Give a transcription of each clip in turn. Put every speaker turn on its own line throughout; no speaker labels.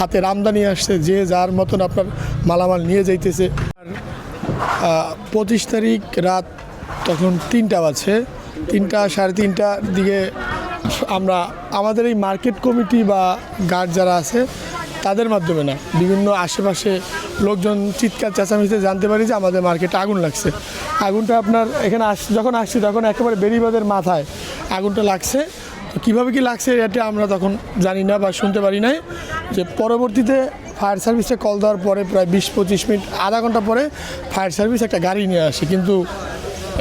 হাতের আমদানি আসছে, যে যার মতন আপনার মালামাল নিয়ে যাইতেছে। 25 তারিখ রাত তখন 3টা বাজছে, 3টা সাড়ে 3টার দিকে আমরা আমাদের এই মার্কেট কমিটি বা গার্ড যারা আছে তাদের মাধ্যমে না, বিভিন্ন আশেপাশে লোকজন চিৎকার চেঁচামেচিতে জানতে পারি যে আমাদের মার্কেটে আগুন লাগছে। আগুনটা আপনার এখানে যখন আসছি তখন একেবারে বেরিবাদের মাথায় আগুনটা লাগছে। তো কীভাবে কি লাগছে এটা আমরা তখন জানি না বা শুনতে পারি নাই। যে পরবর্তীতে ফায়ার সার্ভিসে কল দেওয়ার পরে প্রায় 20-25 মিনিট আধা ঘন্টা পরে ফায়ার সার্ভিস একটা গাড়ি নিয়ে আসে। কিন্তু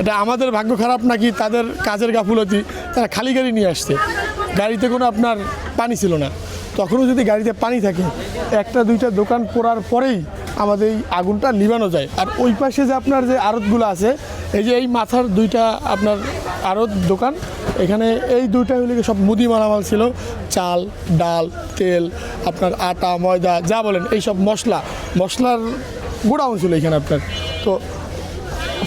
এটা আমাদের ভাগ্য খারাপ নাকি তাদের কাজের গাফুলতি, তারা খালি গাড়ি নিয়ে আসছে, গাড়িতে কোনো আপনার পানি ছিল না। তখনও যদি গাড়িতে পানি থাকে, 1-2টা দোকান পোড়ার পরেই আমাদের এই আগুনটা নিভানো যায়। আর ওই পাশে যে আপনার যে আড়তগুলো আছে, এই যে এই মাথার 2টা আপনার আড়ত দোকান, এখানে এই 2টা হলে সব মুদি মালামাল ছিল, চাল, ডাল, তেল, আপনার আটা, ময়দা যা বলেন এইসব মশলার গোডাউন ছিল এখানে আপনার। তো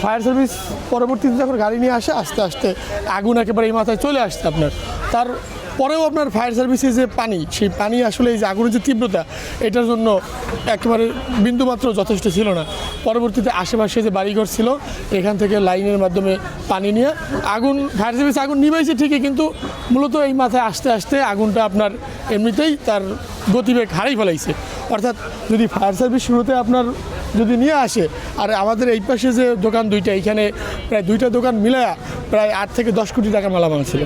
ফায়ার সার্ভিস পরবর্তীতে যখন গাড়ি নিয়ে আসে, আস্তে আস্তে আগুন একেবারে এই মাথায় চলে আসছে আপনার। তার পরেও আপনার ফায়ার সার্ভিসে যে পানি, সেই পানি আসলে এই যে আগুনের যে তীব্রতা, এটার জন্য একেবারে বিন্দুমাত্র যথেষ্ট ছিল না। পরবর্তীতে আশেপাশে যে বাড়িঘর ছিল, এখান থেকে লাইনের মাধ্যমে পানি নিয়ে ফায়ার সার্ভিস আগুন নিভাইছে ঠিকই, কিন্তু মূলত এই মাথায় আস্তে আস্তে আগুনটা আপনার এমনিতেই তার গতিবেগ হারিয়ে ফেলাইছে। অর্থাৎ যদি ফায়ার সার্ভিস শুরুতে আপনার যদি নিয়ে আসে, আর আমাদের এই পাশে যে দোকান 2টা, এখানে প্রায় 2টা দোকান মিলে প্রায় 8 থেকে 10 কোটি টাকা মালামাল ছিল।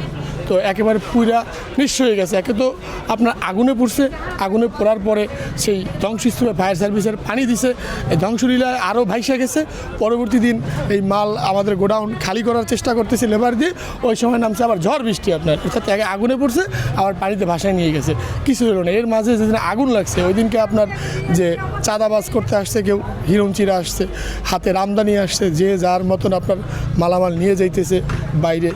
তো একেবারে পুরা নিঃস্ব হয়ে গেছে। একে তো আপনার আগুনে পড়ছে, আগুনে পড়ার পরে সেই ধ্বংসস্তূপে ফায়ার সার্ভিসের পানি দিছে, এই ধ্বংসলীলায় আরও ভাইসা গেছে। পরবর্তী দিন এই মাল আমাদের গোডাউন খালি করার চেষ্টা করতেছে লেবার দিয়ে, ওই সময় নামছে আবার ঝড় বৃষ্টি আপনার, অর্থাৎ আগে আগুনে পড়ছে আবার পানিতে ভাসায় নিয়ে গেছে, কিছু হলো না। এর মাঝে যেদিন আগুন লাগছে ওই দিনকে আপনার যে চাঁদাবাজ করতে আসছে, কেউ হিরোঞ্চিরা আসছে, হাতের আমদানি আসছে, যে যার মতন আপনার মালামাল নিয়ে যাইতেছে বাইরে।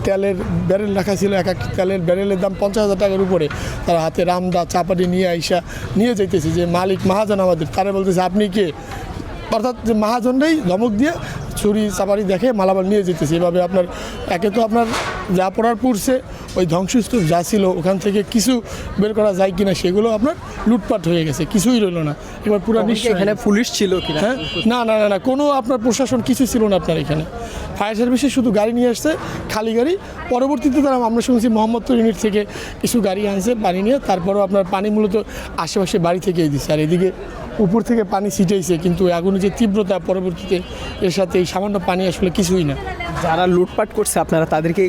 তেলের ব্যারেল রাখা ছিল, এক একটা তেলের ব্যারেলের দাম 50,000 টাকার উপরে, তারা হাতে রামদা চাপাটি নিয়ে আইসা নিয়ে যাইতেছে। যে মালিক মহাজন আমাদের, তারা বলতেছে আপনি কে, অর্থাৎ যে মহাজনরাই ধমক দিয়ে ছুরি চাপাটি দেখে মালামাল নিয়ে যেতেছে। এভাবে আপনার একে তো আপনার যা পড়ার পড়ছে, ওই ধ্বংসস্তূপ যা ছিল ওখান থেকে কিছু বের করা যায় কিনা সেগুলো আপনার লুটপাট হয়ে গেছে, কিছুই রইল না। এবার পুরো নিশ্চয়
এখানে পুলিশ ছিল কিনা?
হ্যাঁ, না, কোনো আপনার প্রশাসন কিছু ছিল না আপনার এখানে। ফায়ার সার্ভিসে শুধু গাড়ি নিয়ে আসছে, খালি গাড়ি। পরবর্তীতে তারা আমরা শুনছি মোহাম্মদপুর ইউনিট থেকে কিছু গাড়ি আনছে পানি নিয়ে, তারপরেও আপনার পানি মূলত আশেপাশে বাড়ি থেকেই দিচ্ছে। আর এদিকে উপর থেকে পানি ছিটেইছে, কিন্তু আগুনের যে তীব্রতা পরবর্তীতে এর সাথে এই সামান্য পানি আসলে কিছুই না।
যারা লুটপাট করছে আপনারা তাদেরকে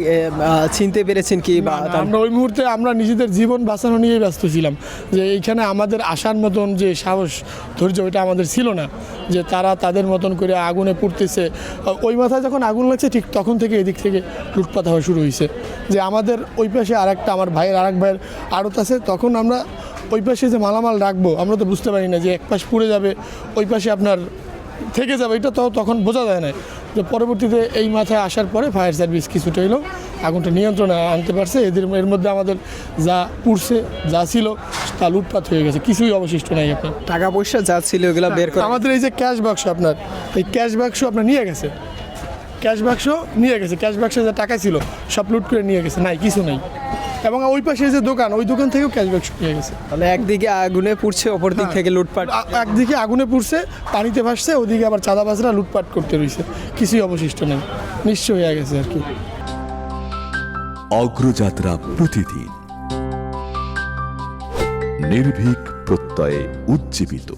চিনতে পেরেছেন কি? বা
আমরা ওই মুহূর্তে আমরা নিজেদের জীবন বাঁচানো নিয়েই ব্যস্ত ছিলাম, যে এইখানে আমাদের আসার মতন যে সাহস ধৈর্য এটা আমাদের ছিল না, যে তারা তাদের মতন করে আগুনে পুড়তেছে। ওই মাথায় যখন আগুন লাগছে ঠিক তখন থেকে এদিক থেকে লুটপাট হওয়া শুরু হয়েছে। যে আমাদের ওই পাশে আমার ভাইয়ের আরেক ভাইয়ের আড়ত আছে, তখন আমরা ওই পাশে যে মালামাল রাখবো আমরা তো বুঝতে পারি না যে এক পাশ পুড়ে যাবে, ওই পাশে আপনার থেকে যাবে, এটা তো তখন বোঝা যায় না। যে পরবর্তীতে এই মাথায় আসার পরে ফায়ার সার্ভিস কিছুটা এলো, আগুনটা নিয়ন্ত্রণে আনতে পারছে। এর মধ্যে আমাদের যা পুড়ছে যা ছিল তা লুটপাট হয়ে গেছে, কিছুই অবশিষ্ট নাই। আপনার
টাকা পয়সা যা ছিল এগুলো বের করে
আমাদের এই যে ক্যাশ বাক্স, আপনার এই ক্যাশ বাক্স আপনার নিয়ে গেছে, ক্যাশ বাক্সে যা টাকা ছিল সব লুট করে নিয়ে গেছে, নাই কিছু নেই। এবং ওই পাশে যে দোকান, ওই দোকান থেকেও ক্যাশ বাক্স নিয়ে গেছে।
তাহলে একদিকে আগুনে পুড়ছে, অপর দিক থেকে লুটপাট।
একদিকে আগুনে পুড়ছে, পানিতে ভাসছে, ওদিকে আবার চাঁদাবাজরা লুটপাট করতে রয়েছে, কিছুই অবশিষ্ট নেই, নিঃস্ব হয়ে গেছে আর কি।
অগ্রযাত্রা প্রতিদিন, নির্ভীক প্রত্যয়ে উজ্জীবিত।